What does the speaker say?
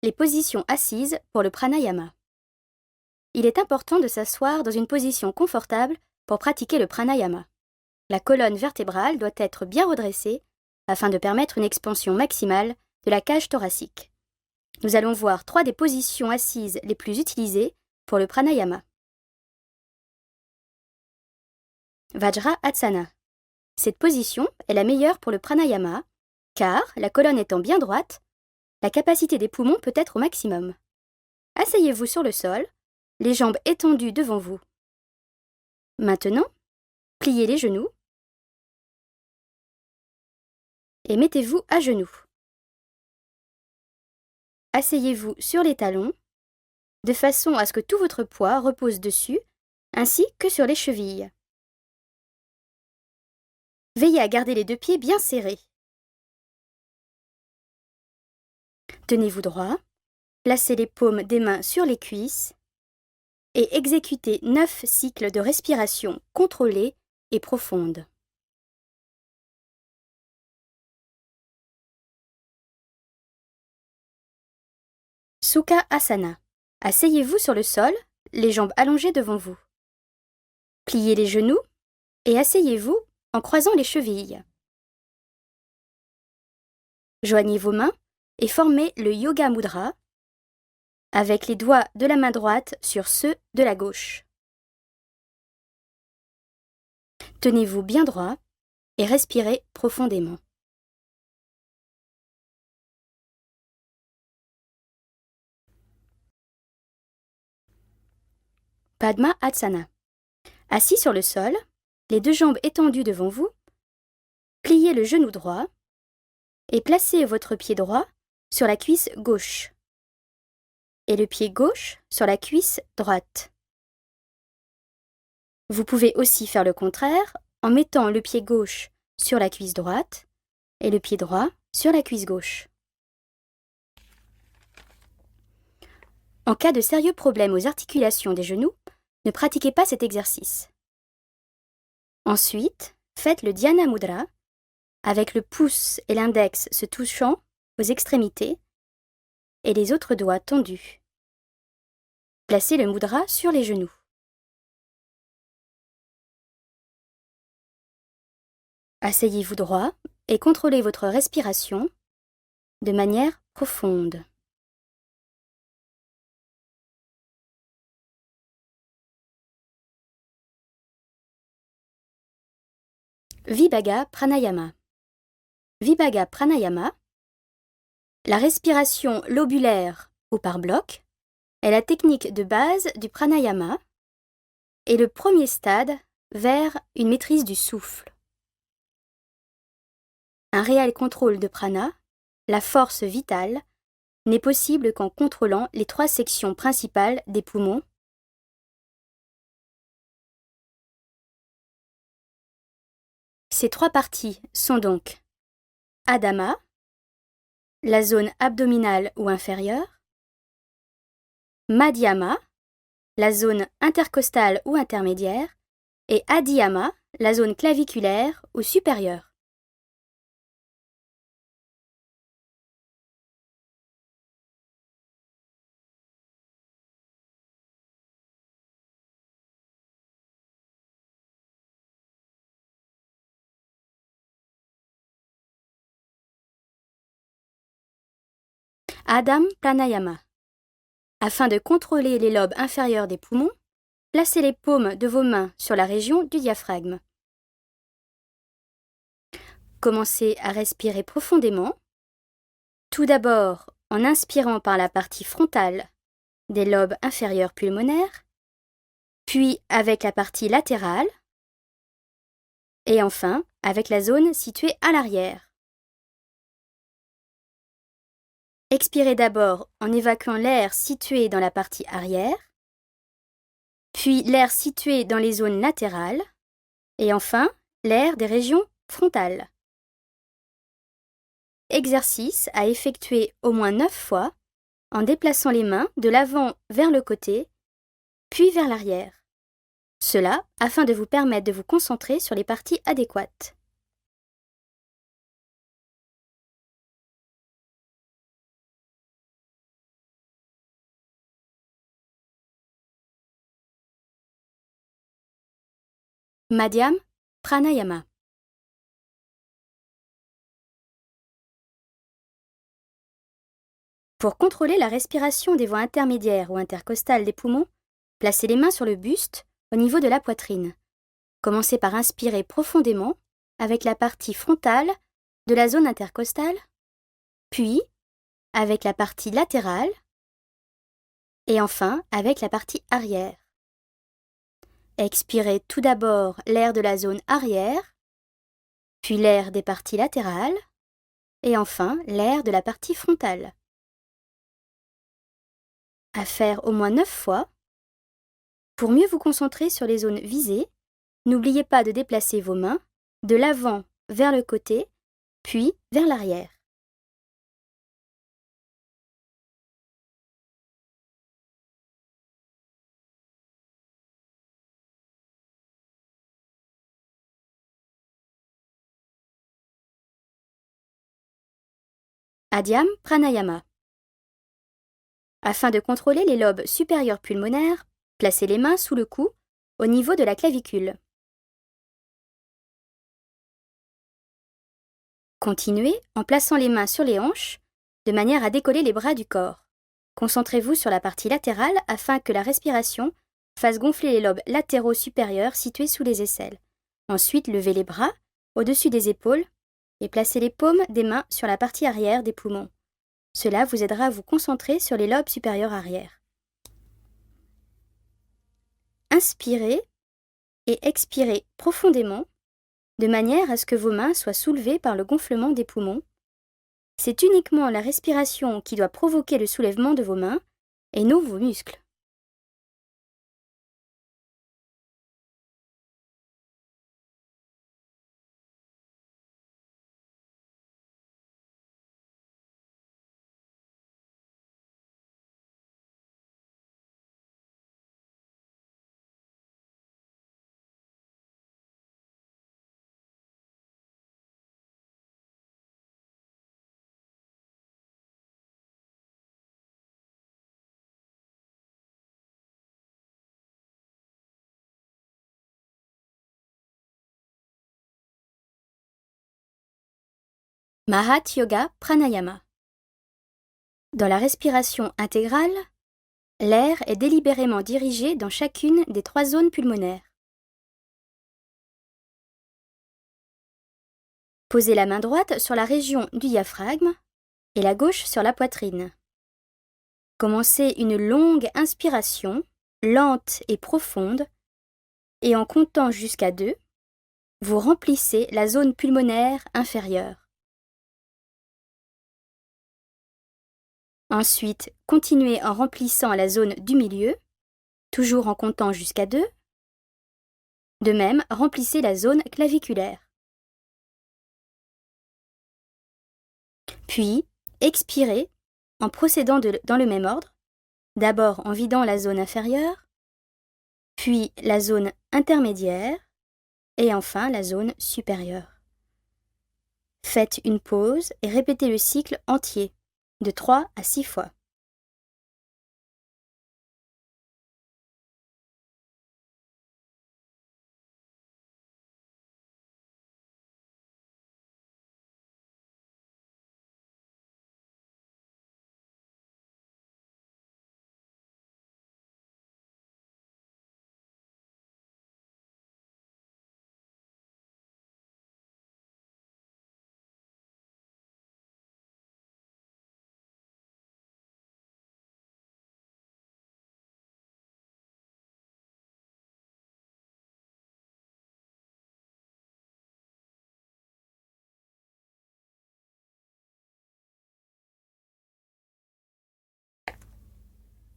Les positions assises pour le pranayama. Il est important de s'asseoir dans une position confortable pour pratiquer le pranayama. La colonne vertébrale doit être bien redressée afin de permettre une expansion maximale de la cage thoracique. Nous allons voir 3 des positions assises les plus utilisées pour le pranayama. Vajrasana. Cette position est la meilleure pour le pranayama car, la colonne étant bien droite, la capacité des poumons peut être au maximum. Asseyez-vous sur le sol, les jambes étendues devant vous. Maintenant, pliez les genoux et mettez-vous à genoux. Asseyez-vous sur les talons de façon à ce que tout votre poids repose dessus ainsi que sur les chevilles. Veillez à garder les 2 pieds bien serrés. Tenez-vous droit, placez les paumes des mains sur les cuisses et exécutez 9 cycles de respiration contrôlée et profonde. Sukha Asana. Asseyez-vous sur le sol, les jambes allongées devant vous. Pliez les genoux et asseyez-vous en croisant les chevilles. Joignez vos mains et formez le Yoga Mudra avec les doigts de la main droite sur ceux de la gauche. Tenez-vous bien droit et respirez profondément. Padmasana. Assis sur le sol, les 2 jambes étendues devant vous, pliez le genou droit et placez votre pied droit sur la cuisse gauche et le pied gauche sur la cuisse droite. Vous pouvez aussi faire le contraire en mettant le pied gauche sur la cuisse droite et le pied droit sur la cuisse gauche. En cas de sérieux problèmes aux articulations des genoux, ne pratiquez pas cet exercice. Ensuite, faites le Dhyana Mudra avec le pouce et l'index se touchant aux extrémités et les autres doigts tendus. Placez le mudra sur les genoux. Asseyez-vous droit et contrôlez votre respiration de manière profonde. Vibhaga Pranayama. Vibhaga Pranayama, la respiration lobulaire ou par bloc, est la technique de base du pranayama et le premier stade vers une maîtrise du souffle. Un réel contrôle de prana, la force vitale, n'est possible qu'en contrôlant les 3 sections principales des poumons. Ces 3 parties sont donc Adama, la zone abdominale ou inférieure, Madhyama, la zone intercostale ou intermédiaire, et Adhyama, la zone claviculaire ou supérieure. Adam Pranayama. Afin de contrôler les lobes inférieurs des poumons, placez les paumes de vos mains sur la région du diaphragme. Commencez à respirer profondément, tout d'abord en inspirant par la partie frontale des lobes inférieurs pulmonaires, puis avec la partie latérale, et enfin avec la zone située à l'arrière. Expirez d'abord en évacuant l'air situé dans la partie arrière, puis l'air situé dans les zones latérales, et enfin l'air des régions frontales. Exercice à effectuer au moins 9 fois en déplaçant les mains de l'avant vers le côté, puis vers l'arrière. Cela afin de vous permettre de vous concentrer sur les parties adéquates. Madhyam Pranayama. Pour contrôler la respiration des voies intermédiaires ou intercostales des poumons, placez les mains sur le buste, au niveau de la poitrine. Commencez par inspirer profondément avec la partie frontale de la zone intercostale, puis avec la partie latérale et enfin avec la partie arrière. Expirez tout d'abord l'air de la zone arrière, puis l'air des parties latérales et enfin l'air de la partie frontale. À faire au moins 9 fois. Pour mieux vous concentrer sur les zones visées, n'oubliez pas de déplacer vos mains de l'avant vers le côté, puis vers l'arrière. Adhyam Pranayama. Afin de contrôler les lobes supérieurs pulmonaires, placez les mains sous le cou, au niveau de la clavicule. Continuez en plaçant les mains sur les hanches, de manière à décoller les bras du corps. Concentrez-vous sur la partie latérale afin que la respiration fasse gonfler les lobes latéraux supérieurs situés sous les aisselles. Ensuite, levez les bras au-dessus des épaules et placez les paumes des mains sur la partie arrière des poumons. Cela vous aidera à vous concentrer sur les lobes supérieurs arrière. Inspirez et expirez profondément, de manière à ce que vos mains soient soulevées par le gonflement des poumons. C'est uniquement la respiration qui doit provoquer le soulèvement de vos mains et non vos muscles. Mahat Yoga Pranayama. Dans la respiration intégrale, l'air est délibérément dirigé dans chacune des 3 zones pulmonaires. Posez la main droite sur la région du diaphragme et la gauche sur la poitrine. Commencez une longue inspiration, lente et profonde, et en comptant jusqu'à 2, vous remplissez la zone pulmonaire inférieure. Ensuite, continuez en remplissant la zone du milieu, toujours en comptant jusqu'à 2. De même, remplissez la zone claviculaire. Puis, expirez en procédant dans le même ordre, d'abord en vidant la zone inférieure, puis la zone intermédiaire et enfin la zone supérieure. Faites une pause et répétez le cycle entier, de 3 à 6 fois.